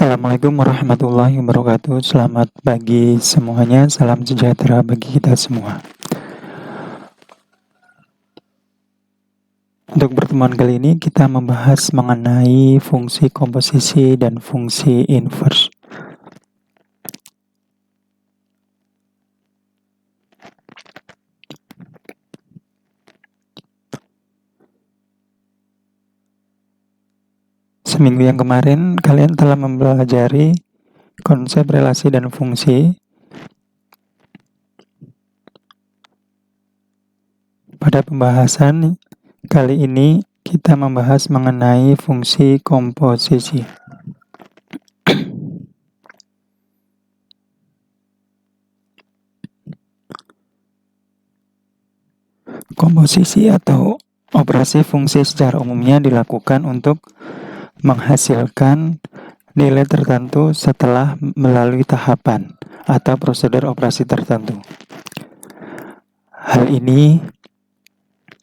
Assalamualaikum warahmatullahi wabarakatuh. Selamat pagi semuanya. Salam sejahtera bagi kita semua. Untuk pertemuan kali ini kita membahas mengenai fungsi komposisi dan fungsi inverse. Seminggu yang kemarin kalian telah mempelajari konsep relasi dan fungsi. Pada pembahasan kali ini kita membahas mengenai fungsi komposisi. Komposisi atau operasi fungsi secara umumnya dilakukan untuk menghasilkan nilai tertentu setelah melalui tahapan atau prosedur operasi tertentu. Hal ini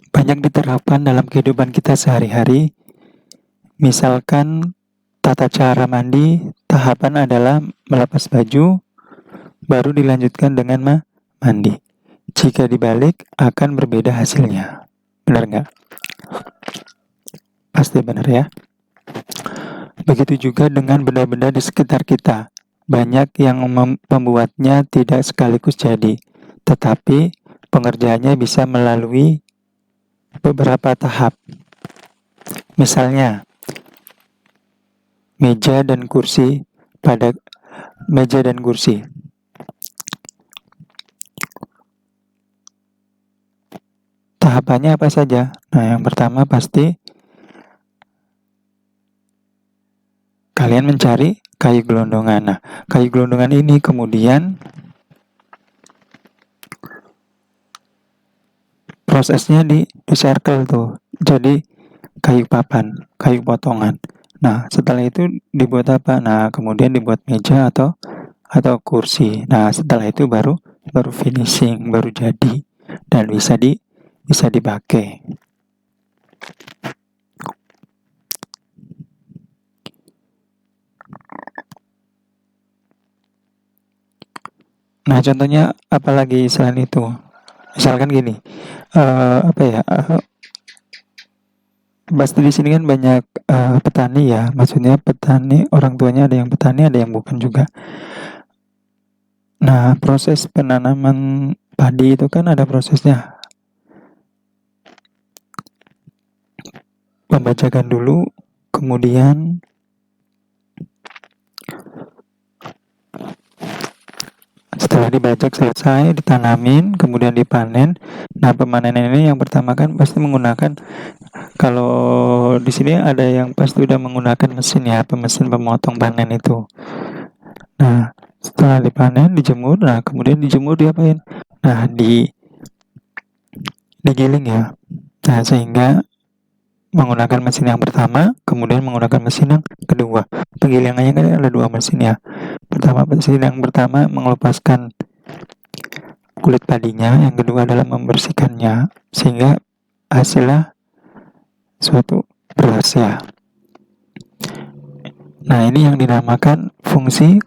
banyak diterapkan dalam kehidupan kita sehari-hari. Misalkan tata cara mandi, tahapan adalah melepas baju, baru dilanjutkan dengan mandi. Jika dibalik, akan berbeda hasilnya. Benar nggak? Pasti benar ya. Begitu juga dengan benda-benda di sekitar kita. Banyak yang membuatnya tidak sekaligus jadi, tetapi pengerjaannya bisa melalui beberapa tahap. Misalnya, meja dan kursi. Tahapannya apa saja? Nah, yang pertama pasti kalian mencari kayu gelondongan. Nah, kayu gelondongan ini kemudian prosesnya di circle tuh. Jadi kayu papan, kayu potongan. Nah, setelah itu dibuat apa? Nah, kemudian dibuat meja atau kursi. Nah, setelah itu baru finishing, baru jadi dan bisa dipakai. Nah, contohnya apalagi selain itu? Misalkan gini, pasti di sini kan banyak petani ya, maksudnya petani, orang tuanya ada yang petani, ada yang bukan juga. Nah, proses penanaman padi itu kan ada prosesnya. Membacakan dulu, kemudian setelah dibajak selesai, ditanamin, kemudian dipanen. Nah, pemanenan ini yang pertama kan pasti menggunakan, kalau di sini ada yang pasti udah menggunakan mesin ya, mesin pemotong panen itu. Nah, setelah dipanen, dijemur. Nah, kemudian dijemur diapain? Nah, digiling ya. Nah, sehingga menggunakan mesin yang pertama, kemudian menggunakan mesin yang kedua. Penggilingannya kan ada dua mesin ya. Mesin yang pertama melepaskan kulit padinya, yang kedua adalah membersihkannya, sehingga hasilnya suatu beras ya. Nah, ini yang dinamakan fungsi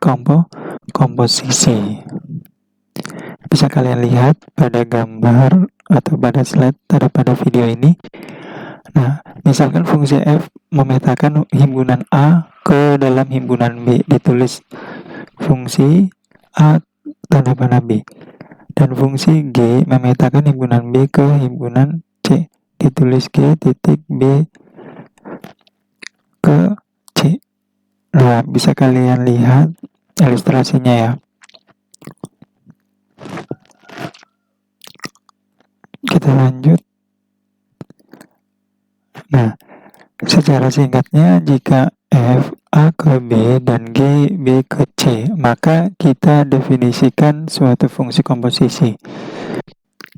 komposisi. Bisa kalian lihat pada gambar atau pada slide atau pada video ini. Nah, misalkan fungsi F memetakan himpunan A ke dalam himpunan B, ditulis fungsi A tanda panah B. Dan fungsi G memetakan himpunan B ke himpunan C, ditulis G titik B ke C. Nah, bisa kalian lihat ilustrasinya ya. Kita lanjut. Nah, secara singkatnya, jika F A ke B dan G B ke C, maka kita definisikan suatu fungsi komposisi.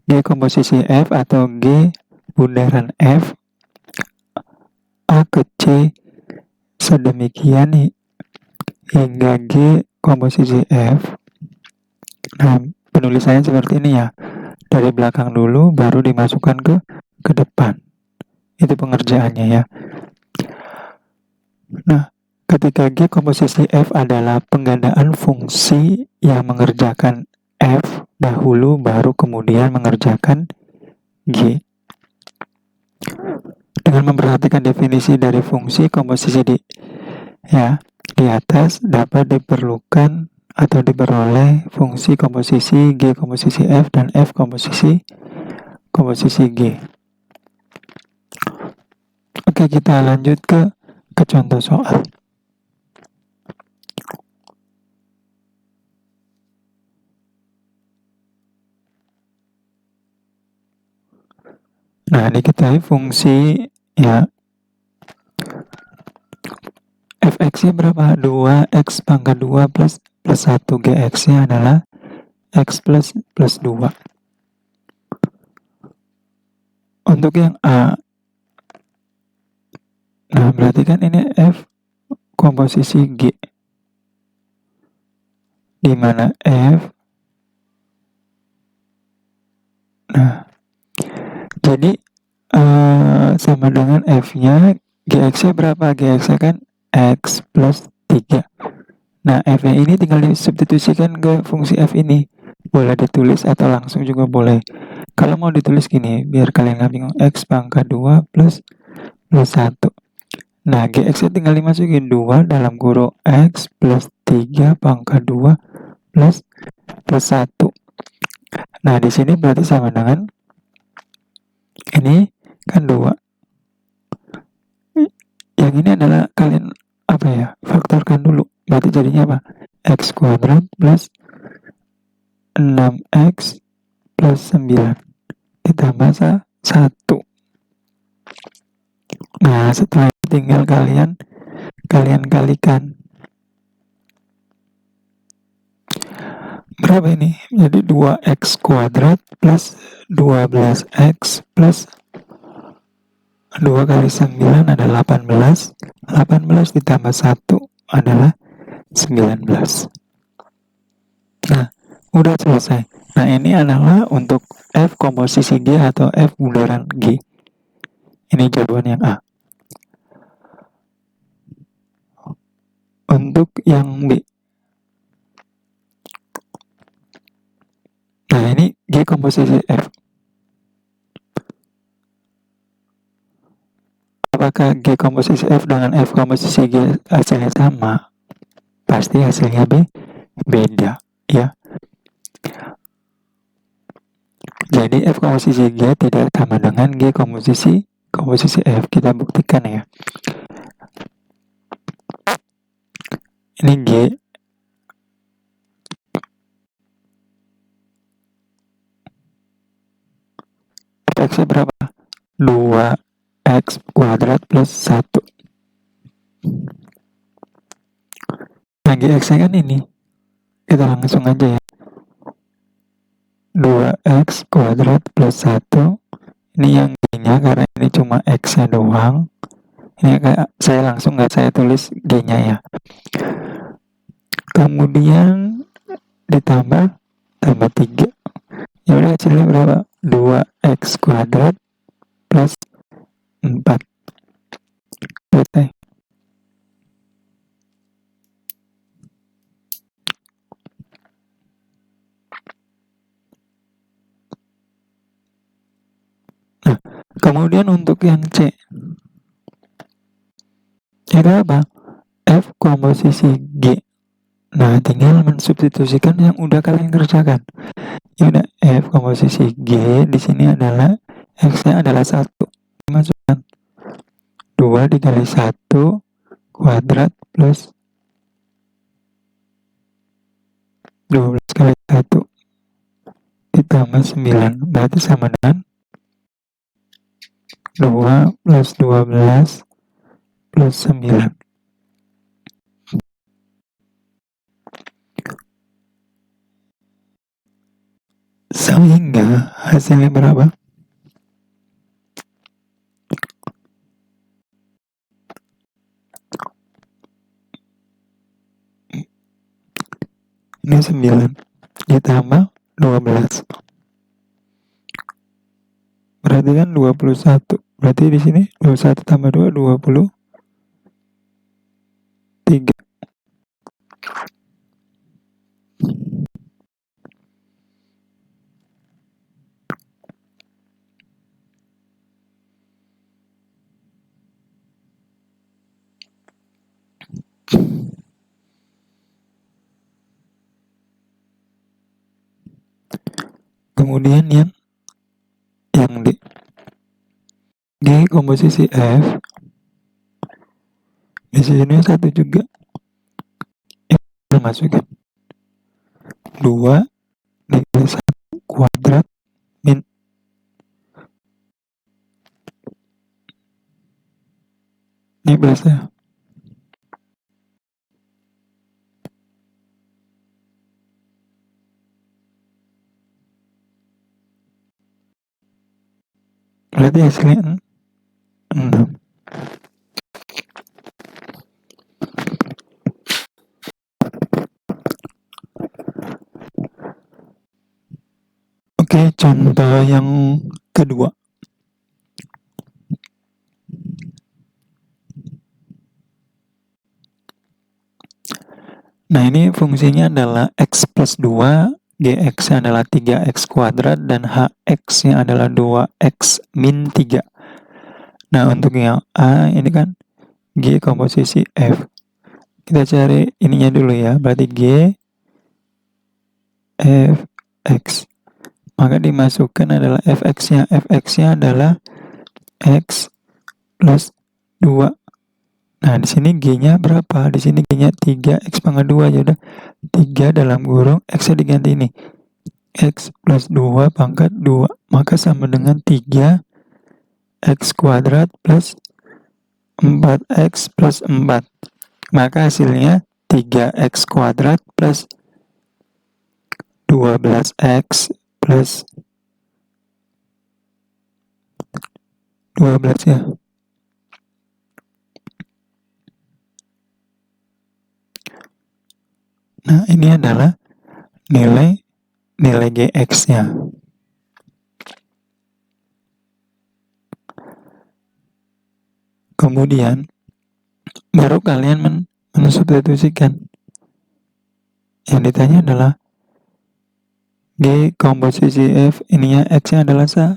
G komposisi F atau G bundaran F A ke C sedemikian hingga G komposisi F. Nah, penulisannya seperti ini ya. Dari belakang dulu baru dimasukkan ke depan. Itu pengerjaannya ya. Nah, ketika G komposisi F adalah penggandaan fungsi yang mengerjakan F dahulu baru kemudian mengerjakan G. Dengan memperhatikan definisi dari fungsi komposisi di atas dapat diperlukan atau diperoleh fungsi komposisi G komposisi F dan F komposisi G. Oke, kita lanjut ke contoh soal. Nah, diketahui fungsi fx-nya berapa? 2x pangkat 2 plus 1. Gx-nya adalah x plus 2. Untuk yang A, nah berarti kan ini F komposisi G, di mana F, nah jadi sama dengan F-nya, Gx-nya berapa? Gx-nya kan x plus 3. Nah, F-nya ini tinggal disubstitusikan ke fungsi F ini. Boleh ditulis atau langsung juga boleh. Kalau mau ditulis gini, biar kalian gak bingung, x pangkat 2 plus 1. Nah, Gx-nya tinggal dimasukin 2 dalam kurung x plus 3 pangkat 2 plus 1. Nah, di sini berarti sama dengan ini kan 2. Yang ini adalah kalian faktorkan dulu. Berarti jadinya apa? X kuadrat plus 6x plus 9 ditambah 1. Nah, setelah itu tinggal kalian kalikan. Berapa ini? Jadi 2x kuadrat plus 12x plus 2 kali 9 adalah 18. 18 ditambah 1 adalah 19. Nah, udah selesai. Nah, ini adalah untuk F komposisi G atau F bundaran G. Ini jawaban yang A. Untuk yang B. Nah, ini G komposisi F. Apakah G komposisi F dengan F komposisi G hasilnya sama? Pasti hasilnya beda, ya. Jadi F komposisi G tidak sama dengan G komposisi F. Kita buktikan ya. Ini G. X-nya berapa? 2x kuadrat plus 1. Nah, Gx-nya kan ini. Kita langsung aja ya. 2x kuadrat plus 1. Ini yang G-nya karena ini cuma X-nya doang. Ini kayak saya langsung nggak saya tulis G-nya ya. Kemudian ditambah 3. Ya udah, hasilnya berapa? 2x kuadrat plus 4. Selesai. Nah, kemudian untuk yang C, itu apa? F komposisi G. Nah, tinggal mensubstitusikan yang udah kalian kerjakan. Ya udah, F komposisi G di sini adalah X-nya adalah 1. Masukkan 2 dikali 1 kuadrat plus 12 kali 1 ditambah 9. Berarti sama dengan 2 plus 12 plus 9. Sehingga hasilnya berapa? Ini 9 ditambah 12. Berarti kan 21. Berarti di sini 21 tambah 2, 23. Kemudian yang D. G komposisi F. Di sini 1 juga. Masukin 2 dikali 1 kuadrat min ini plus ya. Berarti hasilnya 6. Oke, contoh yang kedua. Nah, ini fungsinya adalah X plus 2, Gx adalah 3X kuadrat, dan Hx-nya adalah 2X min 3. Nah, untuk yang A, ini kan G komposisi F. Kita cari ininya dulu ya, berarti G, F, X. Maka dimasukkan adalah Fx-nya. Fx-nya adalah X plus 2. Nah, di sini G-nya berapa? Di sini G-nya 3X pangkat 2 aja udah. 3 dalam kurung X-nya diganti ini. X plus 2 pangkat 2. Maka sama dengan 3X kuadrat plus 4X plus 4. Maka hasilnya 3X kuadrat plus 12X plus 12 ya. Nah, ini adalah nilai Gx-nya. Kemudian baru kalian mensubstitusikan. Yang ditanya adalah G komposisi F, ininya X-nya adalah 1.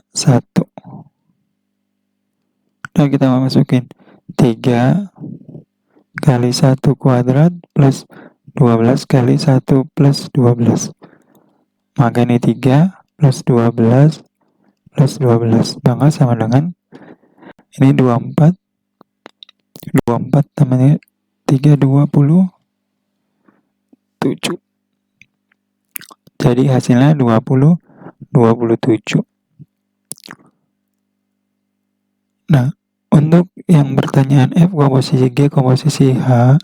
Nah, kita mau masukin 3 kali 1 kuadrat plus 12 kali 1 plus 12. Maka ini 3 plus 12 plus 12. Maka sama dengan ini 24. 24 tambahnya 3, 27. Jadi hasilnya 27. Nah, untuk yang pertanyaan F komposisi G komposisi H,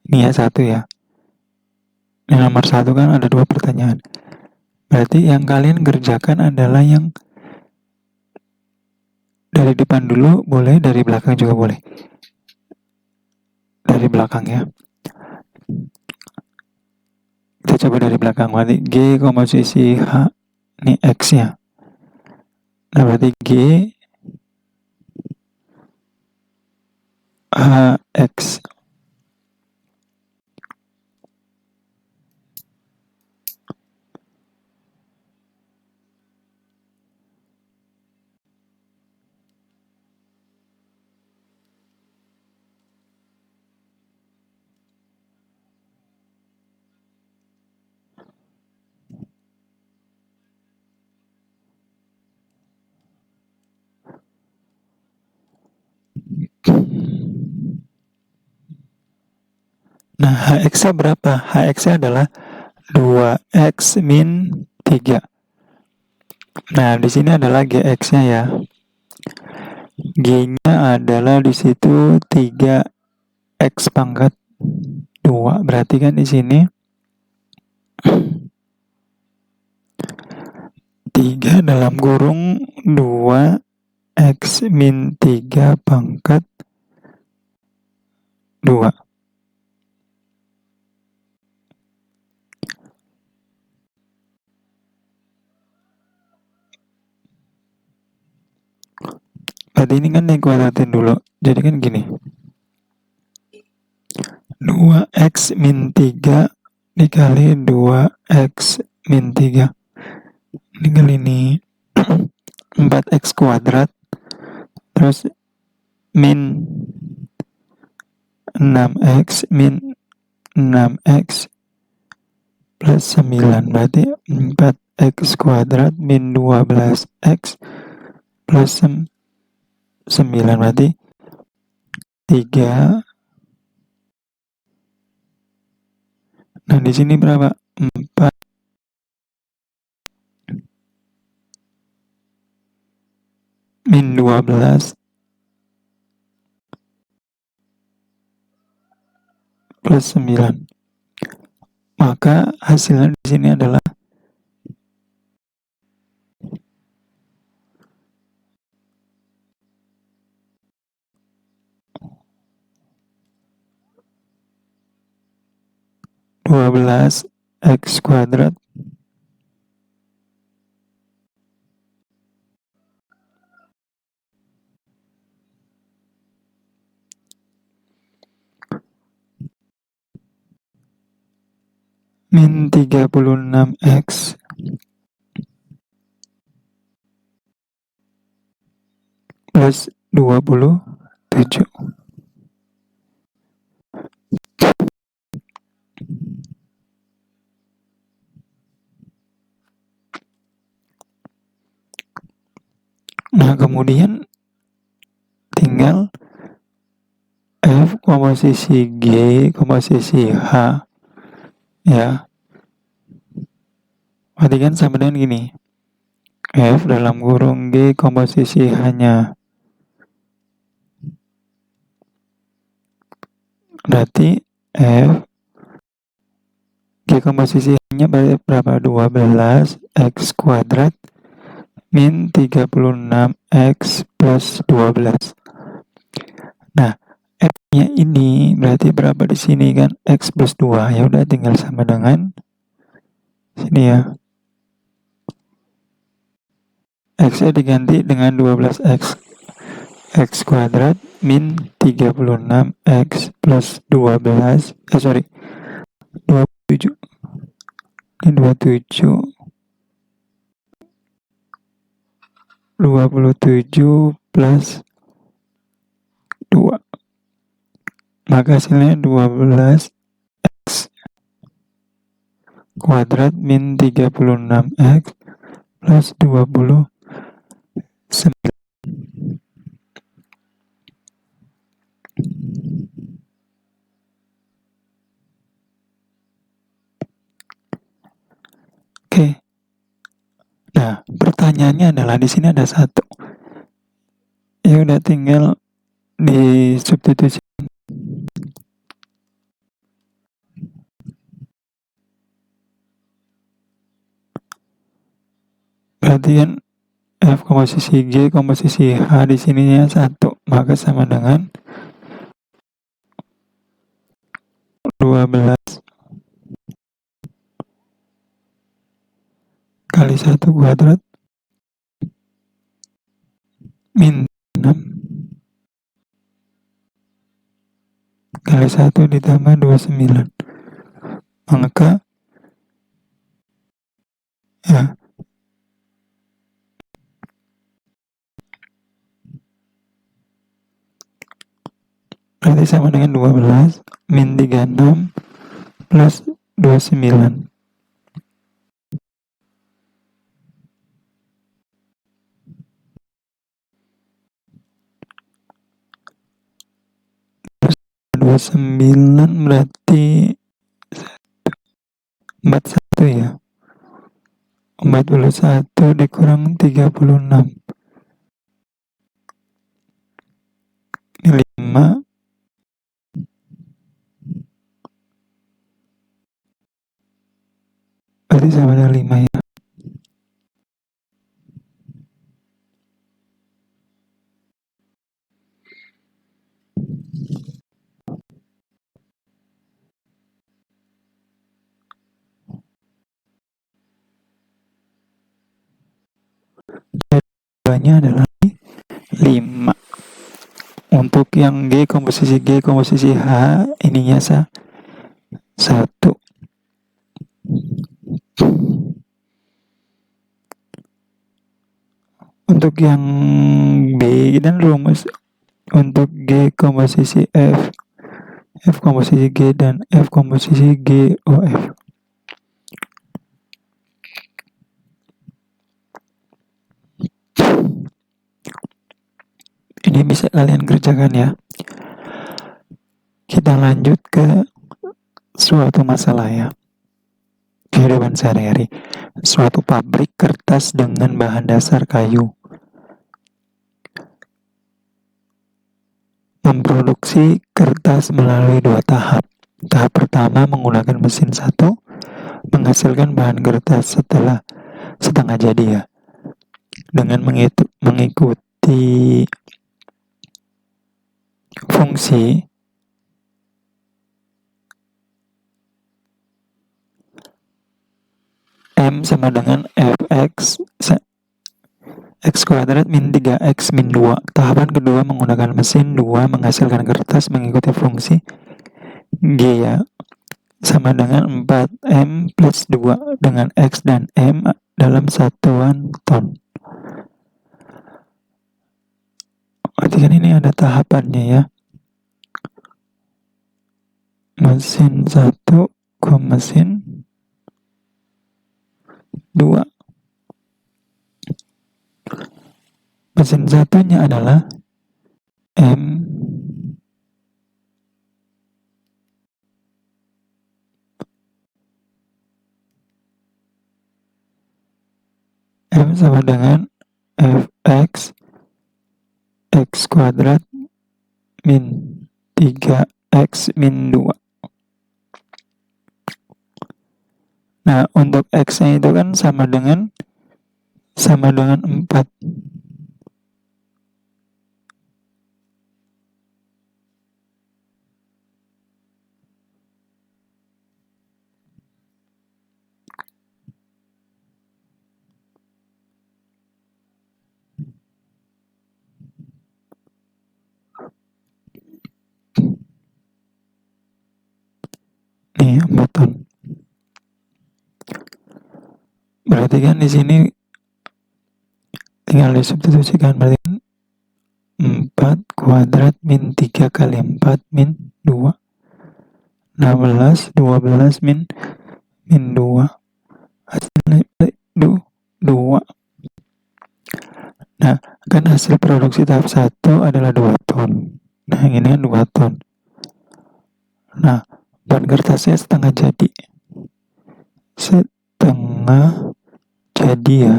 ini ya 1 ya. Ini nomor 1 kan ada 2 pertanyaan. Berarti yang kalian kerjakan adalah yang dari depan dulu boleh, dari belakang juga boleh. Dari belakang ya. Kita coba dari belakang. Berarti G komposisi H, ini X-nya. Nah, berarti G Hx. Nah, Hx-nya berapa? Hx-nya adalah 2X min 3. Nah, di sini adalah Gx-nya ya. G-nya adalah di situ 3X pangkat 2. Berarti kan di sini 3 dalam kurung 2X min 3 pangkat 2. Berarti ini kan dikuadratin dulu. Jadi kan gini. 2X min 3 dikali 2X min 3. Dikali ini 4X kuadrat. Terus min 6X min 6X plus 9. Berarti X kuadrat min 12X plus 9, berarti 3. Nah, di sini berapa? 4 min 12 plus 9. Maka hasilnya di sini adalah X kuadrat min 36X plus 27. Nah, kemudian tinggal F, komposisi G, komposisi H, ya. Berarti kan sama dengan gini. F dalam kurung G komposisi H-nya. Berarti F G komposisi H-nya berapa? 12X kuadrat min 36X plus 12. Nah, F-nya ini berarti berapa di sini kan? X plus 2. Ya udah tinggal sama dengan sini ya. X-nya diganti dengan 12X. X kuadrat min 36X plus 12. 27. Ini 27. 27 plus 2. Maka hasilnya 12X kuadrat min 36X plus 29. Oke. Nah, pertanyaannya adalah di sini ada 1. Ya udah tinggal di substitusi. Berarti kan F komposisi G komposisi H di sininya 1, maka sama dengan 12 kali 1 kuadrat min 6 kali 1 ditambah 29. Maka ya berarti sama dengan 12 min 36 plus 29. Terus 29 berarti 41 ya. 41 dikurang 36. Ini 5. Berarti sama dengan 5 ya. Jawabannya adalah 5. Untuk yang G komposisi H ininya 1. Untuk yang B dan rumus untuk G komposisi F komposisi G dan F komposisi G O F. Ini bisa kalian kerjakan ya. Kita lanjut ke suatu masalah ya. Kehidupan sehari-hari. Suatu pabrik kertas dengan bahan dasar kayu memproduksi kertas melalui 2 tahap. Tahap pertama menggunakan mesin 1 menghasilkan bahan kertas setelah setengah jadi ya. Dengan mengikuti fungsi M sama dengan Fx X kuadrat min 3X min 2. Tahapan kedua menggunakan mesin 2 menghasilkan kertas mengikuti fungsi G ya, sama dengan 4M plus 2 dengan X dan M dalam satuan ton. Berarti kan ini ada tahapannya ya. Mesin 1 ke mesin 2. Mesin satunya adalah M sama dengan Fx X kuadrat min 3X min 2. Nah, untuk X-nya itu kan sama dengan 4. Nih, 4 ton. Berarti kan di sini tinggal disubstitusikan, berarti 4 kuadrat min 3 kali 4 min 2. 16, 12 min 2. Hasilnya 2. Nah, kan hasil produksi tahap 1 adalah 2 ton. Nah, ini kan 2 ton. Nah, bahan kertasnya setengah jadi. Setengah jadi ya.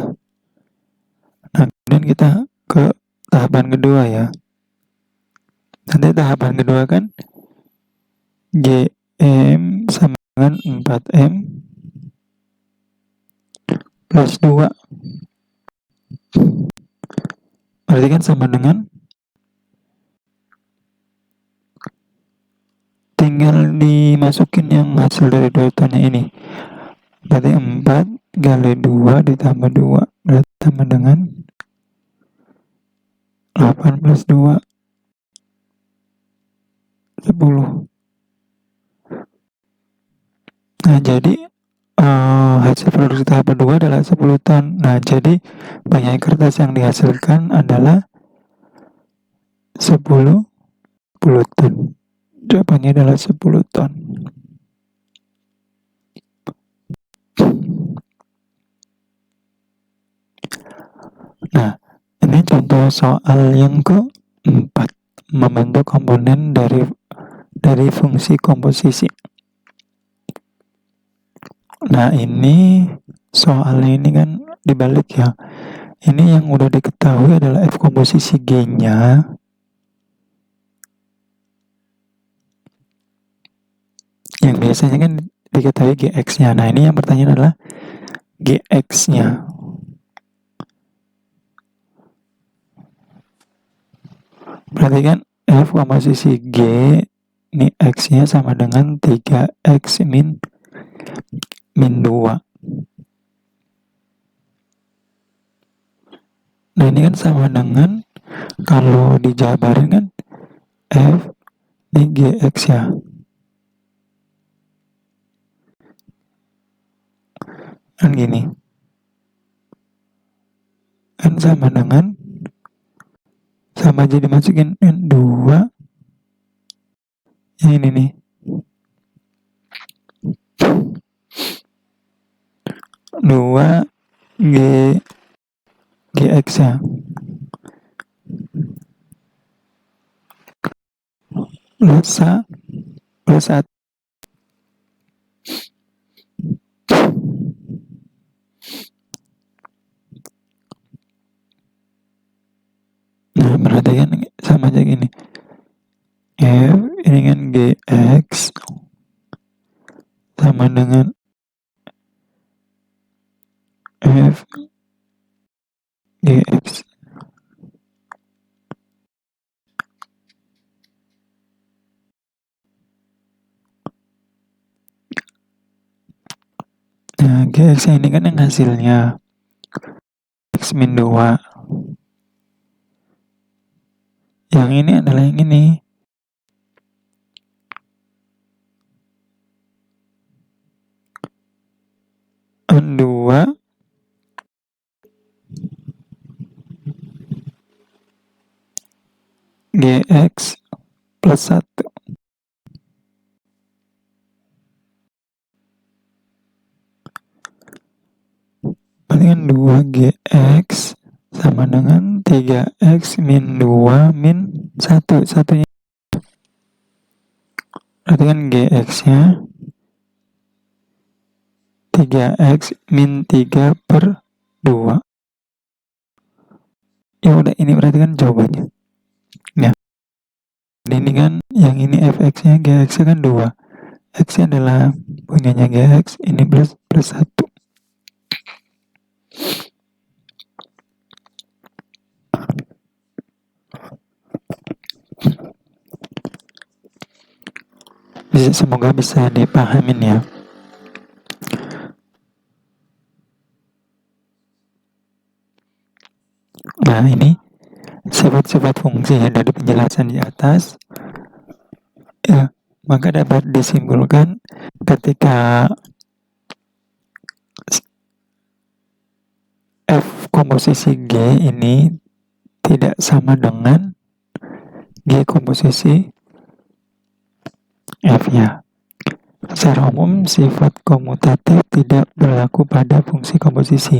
Nah, kemudian kita ke tahapan kedua ya. Nanti tahapan kedua kan GM sama dengan 4M plus 2. Berarti kan sama dengan, tinggal dimasukin yang hasil dari 2 tonnya ini. Berarti 4 kali 2 ditambah 2 berarti sama dengan 8 plus 2 10. Nah, jadi hasil produksi tahap kedua adalah 10 ton. Nah, jadi banyak kertas yang dihasilkan adalah 10 ton. Jawabannya adalah 10 ton. Nah, ini contoh soal yang keempat, membentuk komponen dari fungsi komposisi. Nah, ini soal ini kan dibalik ya. Ini yang udah diketahui adalah F komposisi G-nya. Yang biasanya kan diketahui GX-nya. Nah, ini yang pertanyaan adalah GX-nya. Berarti kan F komposisi G, ini X-nya sama dengan 3X min 2. Nah, ini kan sama dengan, kalau dijabarin kan F ini GX ya. Kan gini. Kan sama dengan, sama aja dimasukin 2. Yang ini nih. 2 GX ya. plus 1. Nah, berarti kan sama aja gini. F ini kan GX sama dengan F GX. Nah, GX ini kan yang hasilnya X min 2. Yang ini adalah yang ini. N2 GX plus 1. Berarti kan 2GX sama dengan 3X min 2 min 1. Satunya. Berarti kan GX-nya 3X min 3 per 2. Ya udah, ini berarti kan jawabannya. Ya. Ini kan yang ini fx-nya, gx-nya kan 2. X-nya adalah punyanya gx, ini plus 1. Semoga bisa dipahamin ya. Nah, ini sifat-sifat fungsi ya dari penjelasan di atas. Ya, maka dapat disimpulkan ketika F komposisi G ini tidak sama dengan G komposisi F-nya. Secara umum, sifat komutatif tidak berlaku pada fungsi komposisi.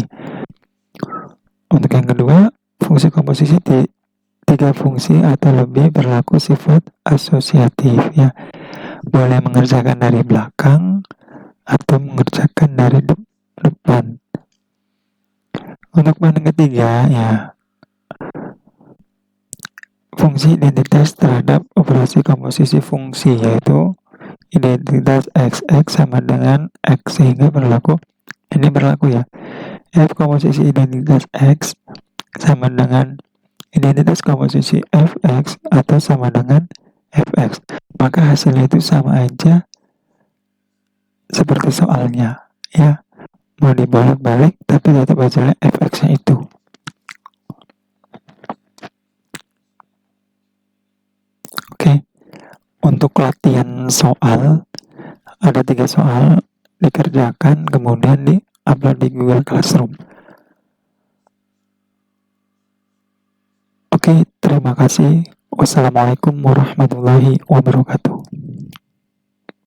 Untuk yang kedua, fungsi komposisi 3 fungsi atau lebih berlaku sifat asosiatif ya. Boleh mengerjakan dari belakang atau mengerjakan dari depan. Untuk yang ketiga ya, fungsi identitas terhadap operasi komposisi fungsi, yaitu identitas XX sama dengan X, sehingga ini berlaku ya, F komposisi identitas X sama dengan identitas komposisi Fx atau sama dengan Fx, maka hasilnya itu sama aja seperti soalnya ya, mau dibolak-balik tapi tetap hasilnya Fx-nya itu. Oke. Untuk latihan soal, ada 3 soal, dikerjakan kemudian di-upload di Google Classroom. Oke, terima kasih. Wassalamualaikum warahmatullahi wabarakatuh.